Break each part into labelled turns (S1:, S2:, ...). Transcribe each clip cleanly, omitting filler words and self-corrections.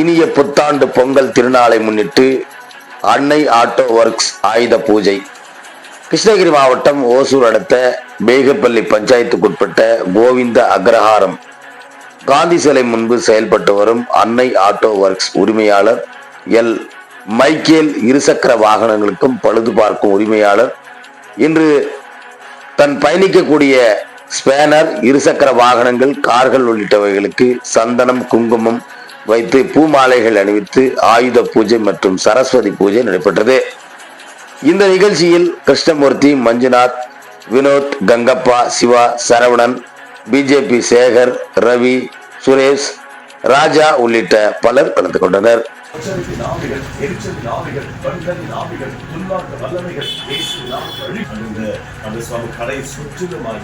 S1: இனிய புத்தாண்டு பொங்கல் திருநாளை முன்னிட்டு அன்னை ஆட்டோ ஒர்க்ஸ் ஆயுத பூஜை. கிருஷ்ணகிரி மாவட்டம் ஓசூர் அடுத்த பேகப்பள்ளி பஞ்சாயத்துக்குட்பட்ட கோவிந்த அக்ரஹாரம் காந்தி சிலை முன்பு செயல்பட்டு வரும் அன்னை ஆட்டோ ஒர்க்ஸ் உரிமையாளர் எல் மைக்கேல் இருசக்கர வாகனங்களுக்கும் பழுது பார்க்கும் உரிமையாளர் இன்று தன் பயணிக்கக்கூடிய ஸ்பேனர், இருசக்கர வாகனங்கள், கார்கள் உள்ளிட்டவைகளுக்கு சந்தனம், குங்குமம் வைத்து பூமாலைகள் அணிவித்து ஆயுத பூஜை மற்றும் சரஸ்வதி பூஜை நடைபெற்றது. இந்த நிகழ்ச்சியில் கிருஷ்ணமூர்த்தி, மஞ்சுநாத், வினோத், கங்கப்பா, சிவா, சரவணன், பிஜேபி சேகர், ரவி, சுரேஷ், ராஜா உள்ளிட்ட பலர் கலந்து கொண்டனர்.
S2: கடை சுற்றிலுமாக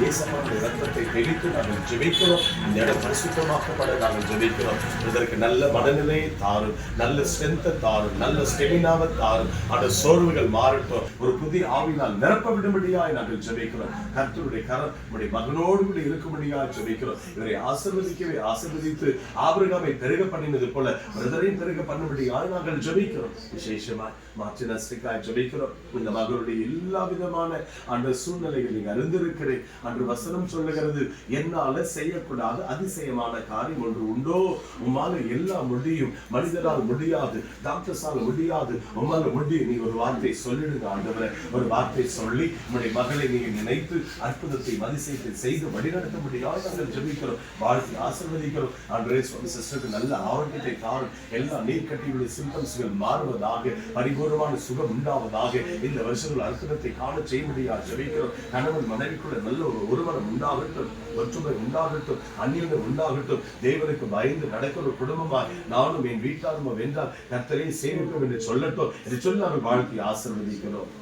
S2: ரத்தத்தை தெளித்து நாங்கள் ஜெபிக்கிறோம். இந்த இடம் பரிசுத்தமாக்கப்பட நாங்கள் ஜெபிக்கிறோம். இதற்கு நல்ல மனநிலையை தாரும், நல்ல ஸ்ட்ரென்த்தை தாரும், நல்ல ஸ்டெமினாவை தாரும். அந்த சோர்வுகள் மாறட்டும், ஒரு புதிய ஆவினால் நிரப்ப விடும்படியாய் நாங்கள் ஜெபிக்கிறோம். கர்த்தருடைய கரம் நம்முடைய மகனோடு கூட இருக்கும்படியாய் ஜெபிக்கிறோம். இவரை ஆசீர்வதித்து ஆபிரகாமை பெருக பண்ணினது போல பிரதரையும் பெருக பண்ணும்படியாய் நாங்கள் ஜெபிக்கிறோம். விசேஷமாய் மாற்றினஸ்டிக்காய் ஜெபிக்கிறோம். இந்த மகளுடைய எல்லா விதமான அந்த சூழ்நிலைகள் நீங்க அறிந்திருக்கிறேன். அன்று வசனம் சொல்லுகிறது, என்னால செய்யக்கூடாத அதிசயமான காரியம் ஒன்று உண்டோ? உம்மால எல்லாம் முடியும், மனிதரால் முடியாது, டாக்டர்ஸால் முடியாது, உம்மால முடியும். நீ ஒரு வார்த்தை சொல்லிடுங்க ஆண்டவரே. ஒரு வார்த்தை சொல்லி உங்களுடைய மகளை நீங்க நினைத்து அற்புதத்தை அதிசயத்தை செய்து வழிநடத்த முடியாது நாங்கள் ஜெபிக்கிறோம். வாழ்க்கை ஆசீர்வதிக்கிறோம். ஆண்டவரே, சிஸ்டருக்கு நல்ல ஆரோக்கியத்தை தாரும். எல்லா நீர்க்கட்டியுடைய சிம்டம்ஸ்கள் மாறுவதாக, பரிபூர்ணமான சுகம் உண்டாவதாக, இந்த வருஷங்கள் அற்புதத்தை காண செய்ய முடியாது ஜெபிக்கிறோம். கணவன் மனைவிக்குள்ள நல்ல ஒரு ஒருமனம் உண்டாகட்டும், ஒற்றுமை உண்டாகட்டும், அந்நியங்கள் உண்டாகட்டும். தேவனுக்கு பயந்து நடக்கிற ஒரு குடும்பமாய் நானும் என் வீட்டாரும் வென்றால் கர்த்தரை சேமிப்போம் என்று சொல்லட்டும். இதை சொல்லி நாங்கள் வாழ்க்கை ஆசீர்வதிக்கிறோம்.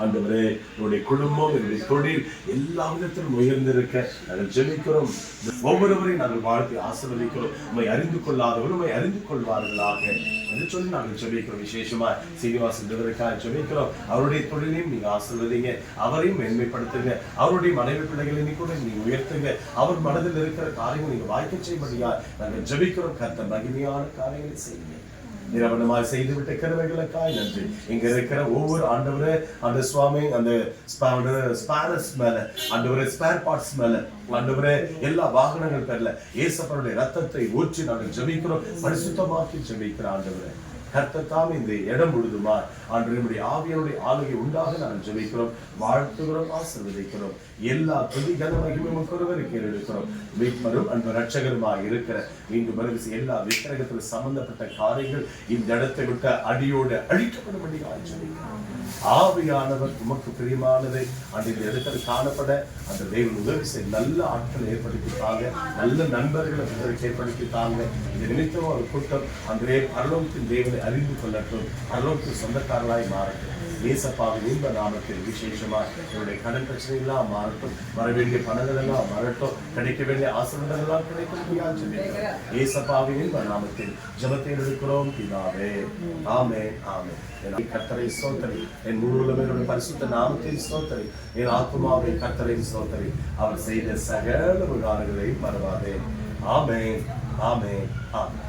S2: ஆண்டவரே, என்னுடைய குடும்பம், என்னுடைய தொழில் எல்லா விதத்திலும் உயர்ந்திருக்க நாங்கள் ஜெபிக்கிறோம். ஒவ்வொருவரையும் நாங்கள் வாழ்க்கை ஆசீர்வதிக்கிறோம். உண்மை அறிந்து கொள்ளாதவர் உண்மை அறிந்து கொள்வார்களாக என்று சொல்லி நாங்கள் ஜெபிக்கிறோம். விசேஷமா சீனிவாசன் ஜெபிக்கிறோம். அவருடைய தொழிலையும் நீங்க ஆசீர்வதிங்க, அவரையும் மேன்மைப்படுத்துங்க. அவருடைய மனைவி பிள்ளைகளை கூட நீங்க உயர்த்துங்க. அவர் மனதில் இருக்கிற காரியங்கள் நீங்க வாய்க்க செய்யும்படியா நாங்கள் ஜெபிக்கிறோம். கர்த்தர் மகிமையான காரியங்களை செய்யுங்க. நிரவனமாக செய்துவிட்ட கிருபைகளுக்காய் நன்றி. இங்க இருக்கிற ஒவ்வொரு ஆண்டவரே, அந்த சுவாமி, அந்த ஸ்பேர்ஸ் மேல, ஆண்டவரே ஸ்பேர் பார்ட்ஸ் மேல, ஆண்டவரே எல்லா வாகனங்கள் பேர்ல இயேசுவினுடைய ரத்தத்தை ஊற்றி நாங்கள் ஜெபிக்கிறோம். பரிசுத்தமாக்கி ஜெபிக்கிற ஆண்டவரே, கர்த்தத்தாம் இந்த இடம் முழுதுமா ஆண்டவருடைய ஆவியனுடைய ஆளுகை உண்டாக நாங்கள் ஜெபிக்கிறோம், வாழ்த்துகிறோம், ஆசீர்வதிக்கிறோம். எல்லா துதி கன மகிமையும் ஒருவருக்கு எடுக்கிறோம். மீட்பரும் அன்பு ரட்சகருமாக இருக்கிற இங்கு மறுபடி எல்லா விக்கிரகத்தில் சம்பந்தப்பட்ட காரியங்கள் இந்த இடத்தை விட்ட அடியோடு அழிக்கப்படும்படியாக ஜெபிக்கிறோம். ஆவியானவர் உமக்கு பிரியமானதை அந்த இடத்தில் காணப்பட அந்த தேவன் உதவி செய்ய நல்ல ஆட்களை ஏற்படுத்தித்தாங்க, நல்ல நண்பர்களை ஏற்படுத்தித்தாங்க. இந்த நிமித்தம் ஒரு கூட்டம் அந்த பரலோகத்தின் தேவனை அறிந்து கொள்ளட்டும், பரலோகத்தின் சொந்தக்காரர்களாய் மாறட்டும். ஏசப்பாவின் இன்ப நாமத்தில் விசேஷமா என்னுடைய கடன் பிரச்சனை எல்லாம் மாறட்டும், வர வேண்டிய பணங்கள் எல்லாம் மாறட்டும், கிடைக்க வேண்டிய ஆசீர்வாதங்கள் எல்லாம் கிடைக்கும். ஏசப்பாவின் இன்ப நாமத்தில் ஜெபத்தை எடுக்கிறோம் பிதாவே, ஆமென், ஆமென். கர்த்தரை ஸ்தோத்திரி, என் முழு பரிசுத்த நாமத்தில் ஸ்தோத்திரி, என் ஆத்துமாவை கர்த்தரை ஸ்தோத்திரி, அவர் செய்த சகல உபகாரங்களை மறவாதே. ஆமென், ஆமென், ஆமென்.